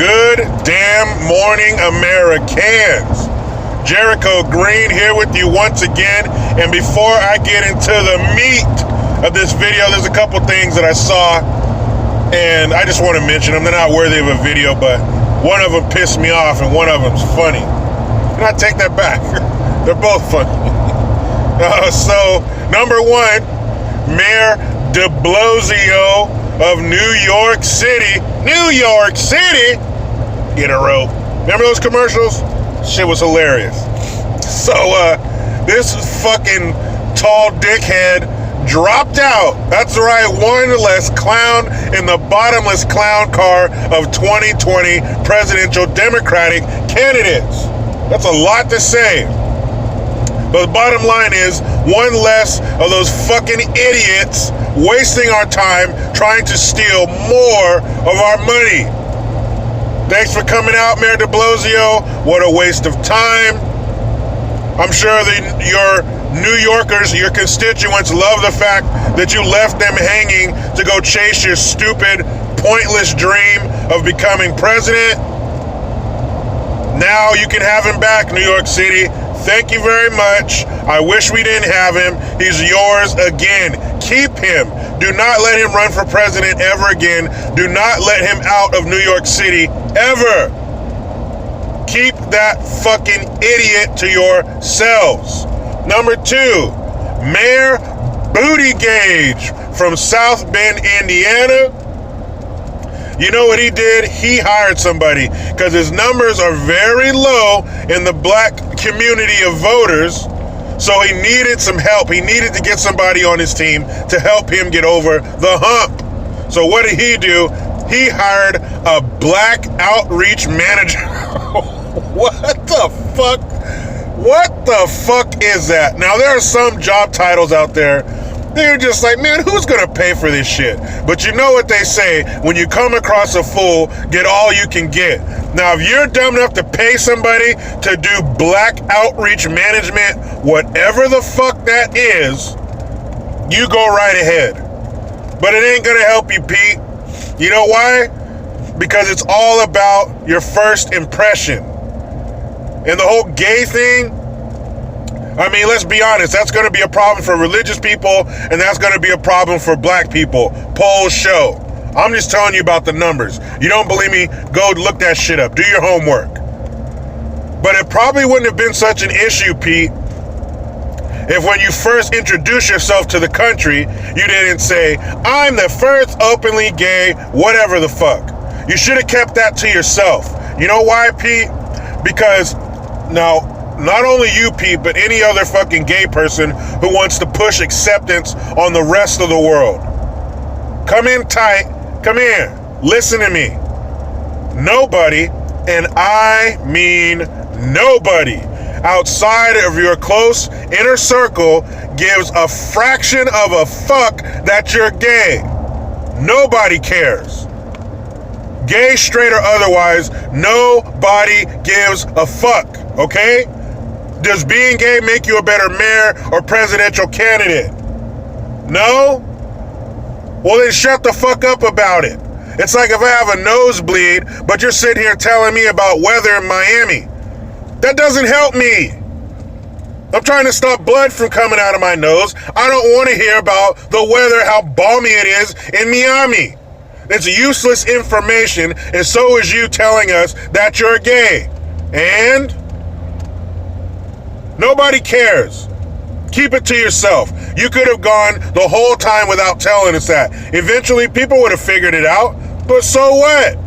Good damn morning, Americans. Jericho Green here with you once again. And before I get into the meat of this video, there's a couple things that I saw, and I just want to mention them. They're not worthy of a video, but one of them pissed me off, and one of them's funny. And I take that back. They're both funny. So, number one, Mayor de Blasio of New York City. New York City? Get a rope. Remember those commercials? Shit was hilarious. So, this fucking tall dickhead dropped out. That's right, one less clown in the bottomless clown car of 2020 presidential Democratic candidates. That's a lot to say. But the bottom line is, one less of those fucking idiots wasting our time trying to steal more of our money. Thanks for coming out, Mayor de Blasio. What a waste of time. I'm sure your New Yorkers, your constituents, love the fact that you left them hanging to go chase your stupid, pointless dream of becoming president. Now you can have him back, New York City. Thank you very much. I wish we didn't have him. He's yours again. Keep him. Do not let him run for president ever again. Do not let him out of New York City ever. Keep that fucking idiot to yourselves. Number two, Mayor Booty Gauge from South Bend, Indiana. You know what he did? He hired somebody because his numbers are very low in the black community of voters. So he needed some help. He needed to get somebody on his team to help him get over the hump. So what did he do? He hired a black outreach manager. What the fuck? What the fuck is that? Now, there are some job titles out there. They're just like, man, who's gonna pay for this shit? But you know what they say, when you come across a fool, get all you can get. Now, if you're dumb enough to pay somebody to do black outreach management, whatever the fuck that is, you go right ahead. But it ain't gonna help you, Pete. You know why? Because it's all about your first impression. And the whole gay thing, I mean, let's be honest, that's going to be a problem for religious people, and that's going to be a problem for black people. Polls show. I'm just telling you about the numbers. You don't believe me? Go look that shit up. Do your homework. But it probably wouldn't have been such an issue, Pete, if when you first introduced yourself to the country, you didn't say, I'm the first openly gay, whatever the fuck. You should have kept that to yourself. You know why, Pete? Because now, not only you, Pete, but any other fucking gay person who wants to push acceptance on the rest of the world. Come in tight. Come here. Listen to me. Nobody, and I mean nobody, outside of your close inner circle gives a fraction of a fuck that you're gay. Nobody cares. Gay, straight, or otherwise, nobody gives a fuck, okay? Does being gay make you a better mayor or presidential candidate? No? Well, then shut the fuck up about it. It's like if I have a nosebleed, but you're sitting here telling me about weather in Miami. That doesn't help me. I'm trying to stop blood from coming out of my nose. I don't want to hear about the weather, how balmy it is in Miami. It's useless information, and so is you telling us that you're gay. And nobody cares. Keep it to yourself. You could have gone the whole time without telling us that. Eventually, people would have figured it out, but so what?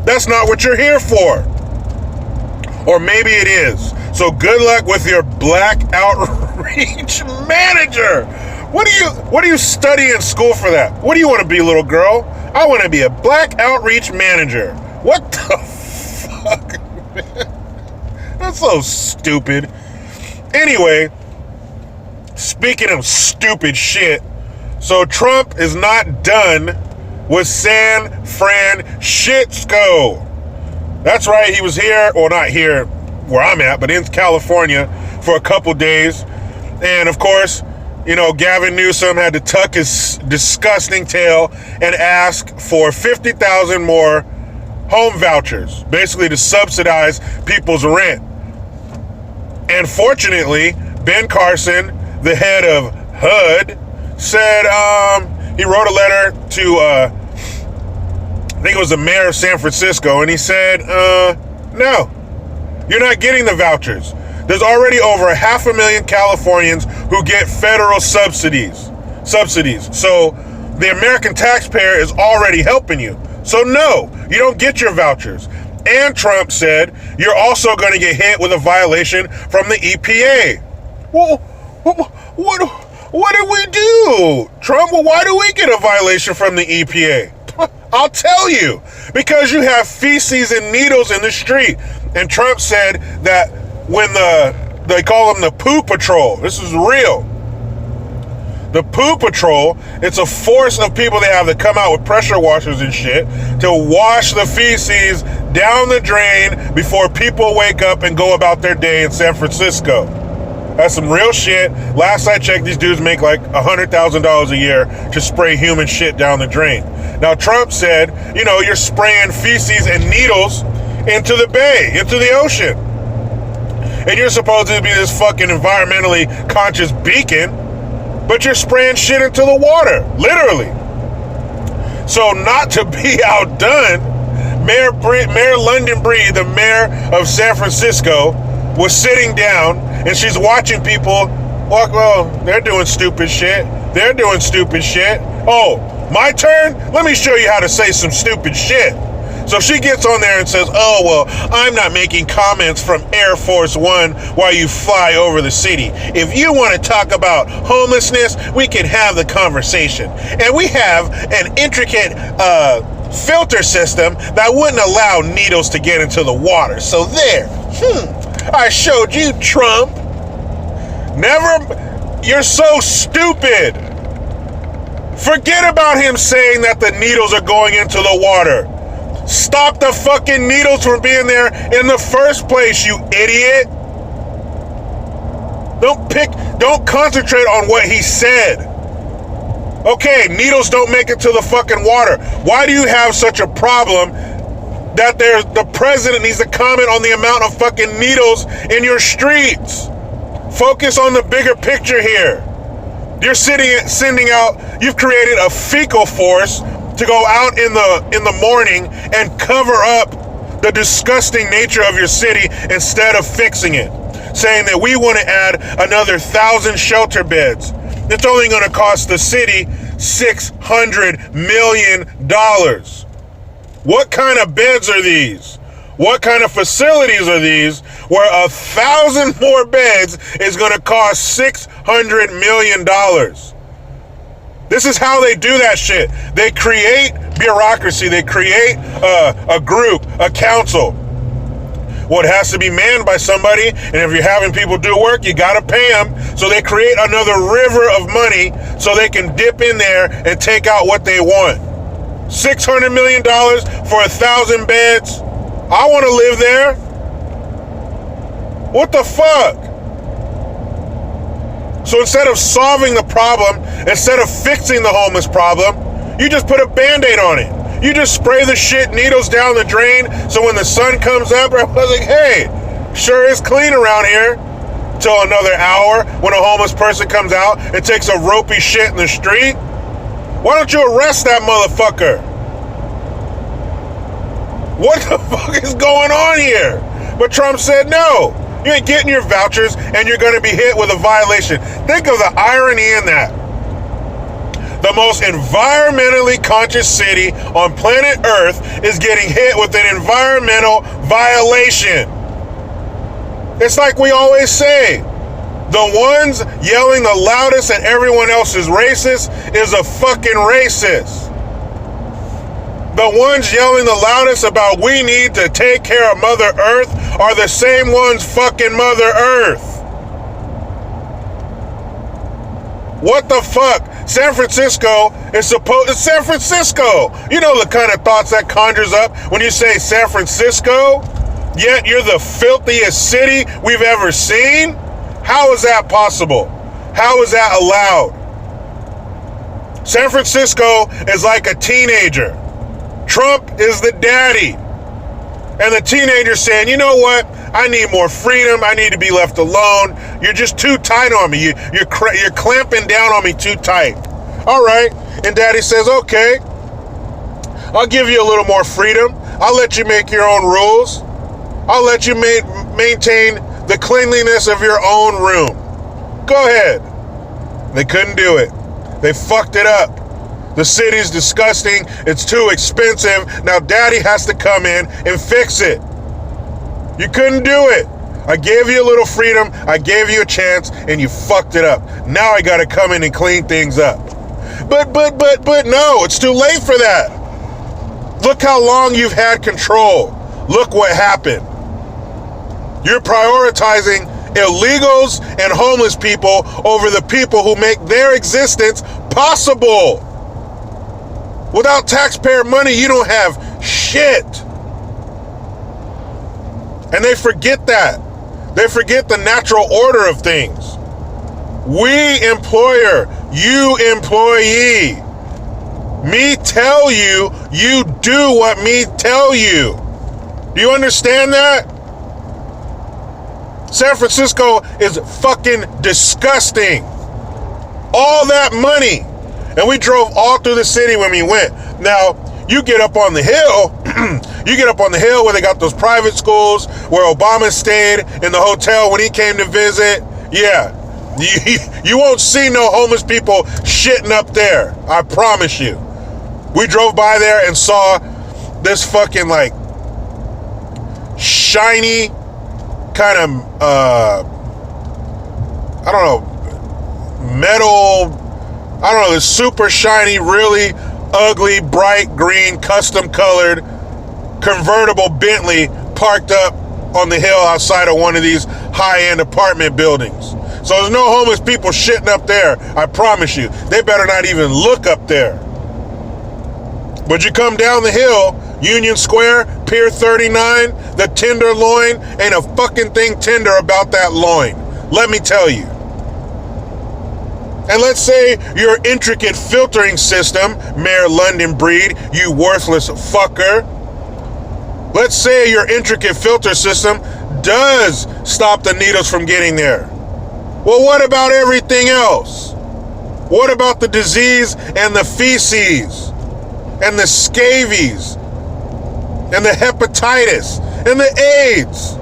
That's not what you're here for. Or maybe it is. So good luck with your black outreach manager. What do you study in school for that? What do you want to be, little girl? I want to be a black outreach manager. What the fuck, man? That's so stupid. Anyway, speaking of stupid shit, so Trump is not done with San Francisco. That's right, he was here, or not here where I'm at, but in California for a couple days. And of course, you know, Gavin Newsom had to tuck his disgusting tail and ask for 50,000 more home vouchers, basically to subsidize people's rent. And fortunately, Ben Carson, the head of HUD, said he wrote a letter to, I think it was the mayor of San Francisco, and he said, no, you're not getting the vouchers. There's already over 500,000 Californians who get federal subsidies. So the American taxpayer is already helping you. So no, you don't get your vouchers. And Trump said you're also going to get hit with a violation from the EPA. Well, what did we do, Trump? Well, why do we get a violation from the EPA? I'll tell you, because you have feces and needles in the street. And Trump said that when they call them the poo patrol, this is real. The poo patrol, it's a force of people they have that come out with pressure washers and shit to wash the feces down the drain before people wake up and go about their day in San Francisco. That's some real shit. Last I checked, these dudes make like $100,000 a year to spray human shit down the drain. Now, Trump said, you're spraying feces and needles into the bay, into the ocean. And you're supposed to be this fucking environmentally conscious beacon, but you're spraying shit into the water, literally. So not to be outdone, Mayor London Breed, the mayor of San Francisco, was sitting down and she's watching people walk. Well, they're doing stupid shit. They're doing stupid shit. Oh, my turn? Let me show you how to say some stupid shit. So she gets on there and says, oh, well, I'm not making comments from Air Force One while you fly over the city. If you want to talk about homelessness, we can have the conversation. And we have an intricate filter system that wouldn't allow needles to get into the water. So there, I showed you, Trump. You're so stupid. Forget about him saying that the needles are going into the water. Stop the fucking needles from being there in the first place, you idiot. Don't concentrate on what he said. Okay, needles don't make it to the fucking water. Why do you have such a problem that the president needs to comment on the amount of fucking needles in your streets? Focus on the bigger picture here. You're sending out, you've created a fecal force to go out in the morning and cover up the disgusting nature of your city instead of fixing it. Saying that we want to add another 1,000 shelter beds. It's only going to cost the city $600 million. What kind of beds are these? What kind of facilities are these where 1,000 more beds is going to cost $600 million? This is how they do that shit. They create bureaucracy. They create a group, a council. Well, it has to be manned by somebody, and if you're having people do work, you gotta pay them. So they create another river of money so they can dip in there and take out what they want. $600 million for 1,000 beds. I want to live there. What the fuck? So instead of solving the problem, instead of fixing the homeless problem, you just put a Band-Aid on it. You just spray the shit needles down the drain, so when the sun comes up, everyone's like, hey, sure is clean around here. Till another hour when a homeless person comes out and takes a ropey shit in the street. Why don't you arrest that motherfucker? What the fuck is going on here? But Trump said no. You ain't getting your vouchers and you're going to be hit with a violation. Think of the irony in that. The most environmentally conscious city on planet Earth is getting hit with an environmental violation. It's like we always say, the ones yelling the loudest at everyone else is racist is a fucking racist. The ones yelling the loudest about we need to take care of Mother Earth are the same ones fucking Mother Earth. What the fuck? San Francisco is it's San Francisco. You know the kind of thoughts that conjures up when you say San Francisco, yet you're the filthiest city we've ever seen? How is that possible? How is that allowed? San Francisco is like a teenager. Trump is the daddy. And the teenager's saying, you know what? I need more freedom. I need to be left alone. You're just too tight on me. You're clamping down on me too tight. All right. And daddy says, okay, I'll give you a little more freedom. I'll let you make your own rules. I'll let you maintain the cleanliness of your own room. Go ahead. They couldn't do it. They fucked it up. The city's disgusting. It's too expensive. Now daddy has to come in and fix it. You couldn't do it. I gave you a little freedom. I gave you a chance and you fucked it up. Now I got to come in and clean things up. But no, it's too late for that. Look how long you've had control. Look what happened. You're prioritizing illegals and homeless people over the people who make their existence possible. Without taxpayer money, you don't have shit. And they forget that. They forget the natural order of things. We employer, you employee. Me tell you, you do what me tell you. Do you understand that? San Francisco is fucking disgusting. All that money. And we drove all through the city when we went. Now, you get up on the hill, where they got those private schools, where Obama stayed in the hotel when he came to visit. Yeah, you won't see no homeless people shitting up there. I promise you. We drove by there and saw this fucking like shiny kind of, I don't know, metal, I don't know, this super shiny, really ugly, bright green, custom colored, convertible Bentley parked up on the hill outside of one of these high-end apartment buildings. So there's no homeless people shitting up there, I promise you. They better not even look up there. But you come down the hill, Union Square, Pier 39, the Tenderloin, ain't a fucking thing tender about that loin. Let me tell you. And let's say your intricate filtering system, Mayor London Breed, you worthless fucker. Let's say your intricate filter system does stop the needles from getting there. Well, what about everything else? What about the disease and the feces and the scabies and the hepatitis and the AIDS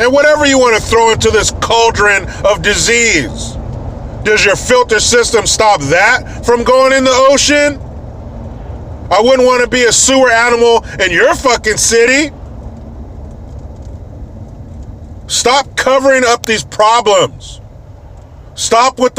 and whatever you want to throw into this cauldron of disease? Does your filter system stop that from going in the ocean? I wouldn't want to be a sewer animal in your fucking city. Stop covering up these problems. Stop with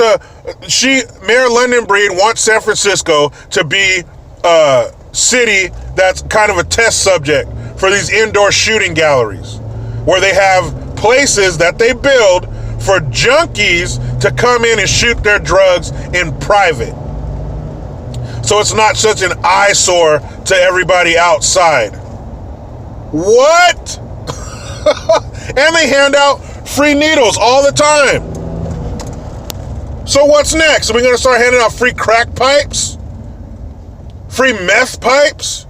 Mayor London Breed wants San Francisco to be a city that's kind of a test subject for these indoor shooting galleries, where they have places that they build for junkies to come in and shoot their drugs in private. So it's not such an eyesore to everybody outside. What? And they hand out free needles all the time. So what's next? Are we going to start handing out free crack pipes? Free meth pipes?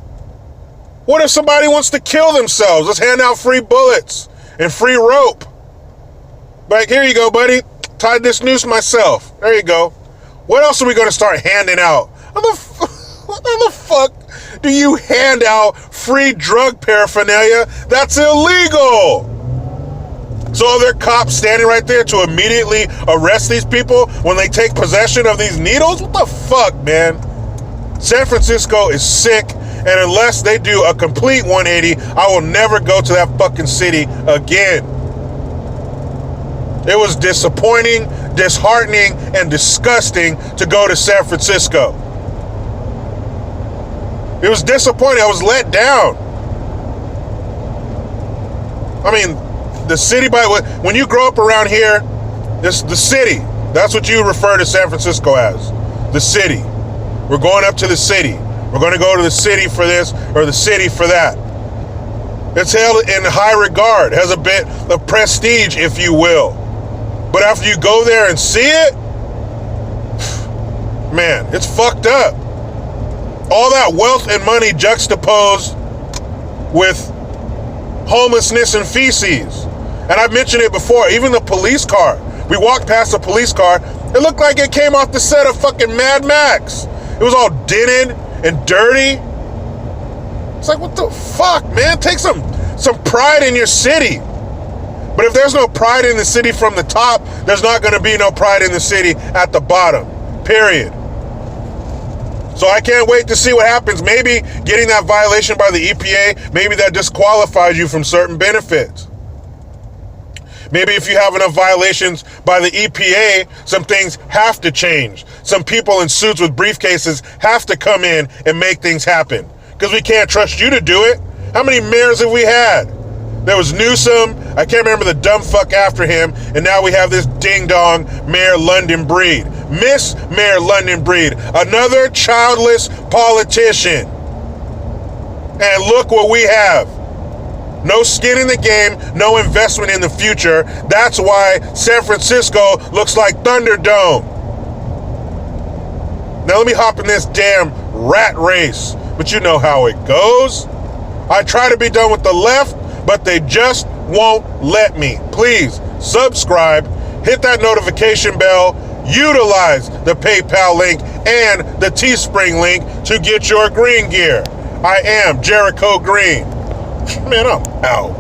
What if somebody wants to kill themselves? Let's hand out free bullets and free rope. Like, here you go, buddy. Tied this noose myself. There you go. What else are we going to start handing out? How the fuck do you hand out free drug paraphernalia? That's illegal. So are there cops standing right there to immediately arrest these people when they take possession of these needles? What the fuck, man? San Francisco is sick, and unless they do a complete 180, I will never go to that fucking city again. It was disappointing, disheartening, and disgusting to go to San Francisco. It was disappointing. I was let down. I mean, the city, when you grow up around here, the city, that's what you refer to San Francisco as. The city. We're going up to the city. We're going to go to the city for this or the city for that. It's held in high regard, has a bit of prestige, if you will. But after you go there and see it, man, it's fucked up. All that wealth and money juxtaposed with homelessness and feces. And I've mentioned it before, even the police car. We walked past the police car, it looked like it came off the set of fucking Mad Max. It was all dented and dirty. It's like, what the fuck, man? Take some pride in your city. But if there's no pride in the city from the top, there's not going to be no pride in the city at the bottom. Period. So I can't wait to see what happens. Maybe getting that violation by the EPA, maybe that disqualifies you from certain benefits. Maybe if you have enough violations by the EPA, some things have to change. Some people in suits with briefcases have to come in and make things happen. Because we can't trust you to do it. How many mayors have we had? There was Newsom, I can't remember the dumb fuck after him, and now we have this ding-dong Mayor London Breed. Miss Mayor London Breed, another childless politician. And look what we have. No skin in the game, no investment in the future. That's why San Francisco looks like Thunderdome. Now let me hop in this damn rat race, but you know how it goes. I try to be done with the left, but they just won't let me. Please subscribe, hit that notification bell, utilize the PayPal link and the Teespring link to get your green gear. I am Jericho Green. Man, I'm out.